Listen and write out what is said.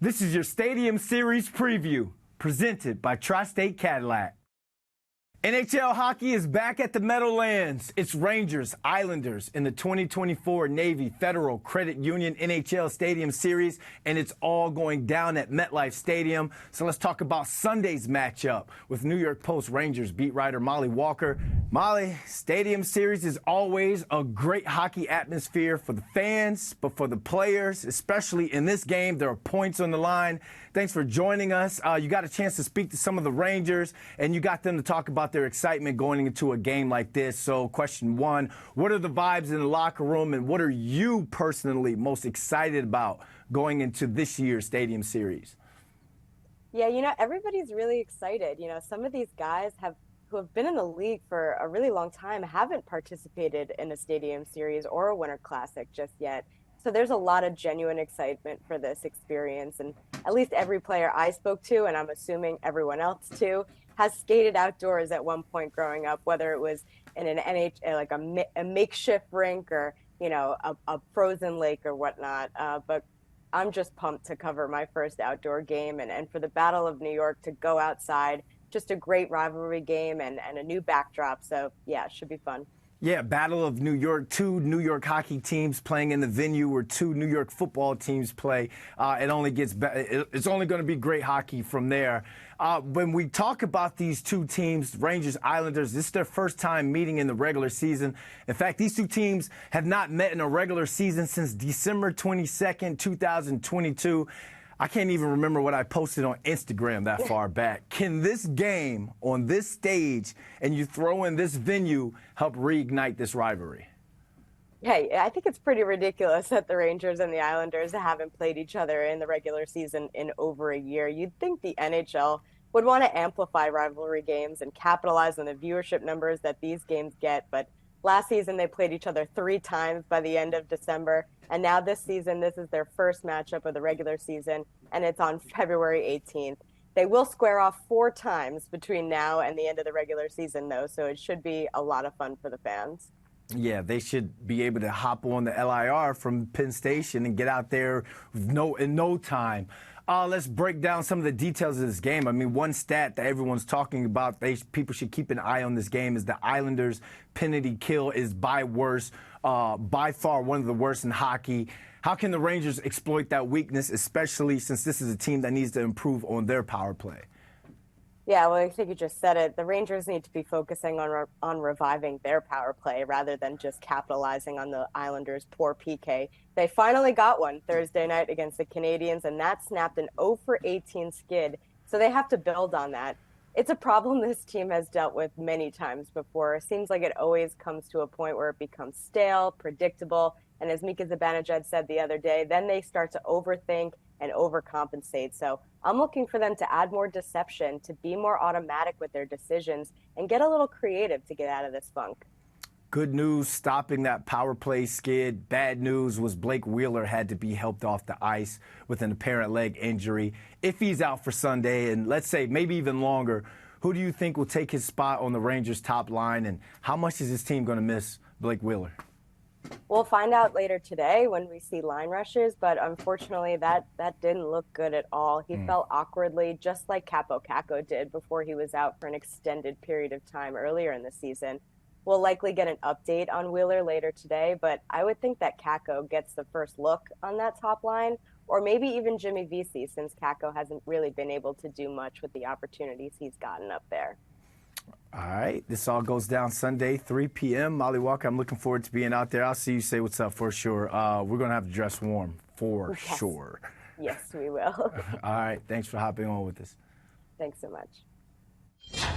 This is your Stadium Series preview, presented by Tri-State Cadillac. NHL hockey is back at the Meadowlands. It's Rangers, Islanders in the 2024 Navy Federal Credit Union NHL Stadium Series, and it's all going down at MetLife Stadium. So let's talk about Sunday's matchup with New York Post Rangers beat writer Mollie Walker. Mollie, Stadium Series is always a great hockey atmosphere for the fans, but for the players, especially in this game, there are points on the line. Thanks for joining us. You got a chance to speak to some of the Rangers, and you got them to talk about their excitement going into a game like this. So question one, what are the vibes in the locker room, and what are you personally most excited about going into this year's Stadium Series? Yeah, everybody's really excited. Some of these guys who have been in the league for a really long time haven't participated in a Stadium Series or a Winter Classic just yet. So there's a lot of genuine excitement for this experience. And at least every player I spoke to, and I'm assuming everyone else too, has skated outdoors at one point growing up, whether it was in an NHL, like a makeshift rink or, a frozen lake or whatnot. But I'm just pumped to cover my first outdoor game and for the Battle of New York to go outside. Just a great rivalry game and a new backdrop. So, yeah, it should be fun. Yeah, Battle of New York, two New York hockey teams playing in the venue where two New York football teams play. It only gets it's only going to be great hockey from there. When we talk about these two teams, Rangers, Islanders, this is their first time meeting in the regular season. In fact, these two teams have not met in a regular season since December 22nd, 2022. I can't even remember what I posted on Instagram that far back. Can this game on this stage and you throw in this venue help reignite this rivalry? Hey, I think it's pretty ridiculous that the Rangers and the Islanders haven't played each other in the regular season in over a year. You'd think the NHL would want to amplify rivalry games and capitalize on the viewership numbers that these games get, but last season, they played each other 3 times by the end of December. And now this season, this is their first matchup of the regular season, and it's on February 18th. They will square off 4 times between now and the end of the regular season, though, so it should be a lot of fun for the fans. Yeah, they should be able to hop on the LIR from Penn Station and get out there in no time. Let's break down some of the details of this game. I mean, one stat that everyone's talking about, people should keep an eye on this game, is the Islanders' penalty kill is by far one of the worst in hockey. How can the Rangers exploit that weakness, especially since this is a team that needs to improve on their power play? Yeah, well, I think you just said it. The Rangers need to be focusing on reviving their power play rather than just capitalizing on the Islanders' poor PK. They finally got one Thursday night against the Canadiens, and that snapped an 0 for 18 skid. So they have to build on that. It's a problem this team has dealt with many times before. It seems like it always comes to a point where it becomes stale, predictable, and as Mika Zibanejad said the other day, then they start to overthink and overcompensate. So I'm looking for them to add more deception, to be more automatic with their decisions, and get a little creative to get out of this funk. Good news, stopping that power play skid. Bad news was Blake Wheeler had to be helped off the ice with an apparent leg injury. If he's out for Sunday, and let's say maybe even longer, who do you think will take his spot on the Rangers' top line, and how much is this team going to miss Blake Wheeler? We'll find out later today when we see line rushes, but unfortunately that didn't look good at all. He fell awkwardly, just like Capo Caco did before he was out for an extended period of time earlier in the season. We'll likely get an update on Wheeler later today, but I would think that Caco gets the first look on that top line, or maybe even Jimmy Vesey, since Caco hasn't really been able to do much with the opportunities he's gotten up there. All right, this all goes down Sunday, 3 p.m. Mollie Walker, I'm looking forward to being out there. I'll see you say what's up for sure. We're going to have to dress warm for sure. Yes, we will. All right, thanks for hopping on with us. Thanks so much.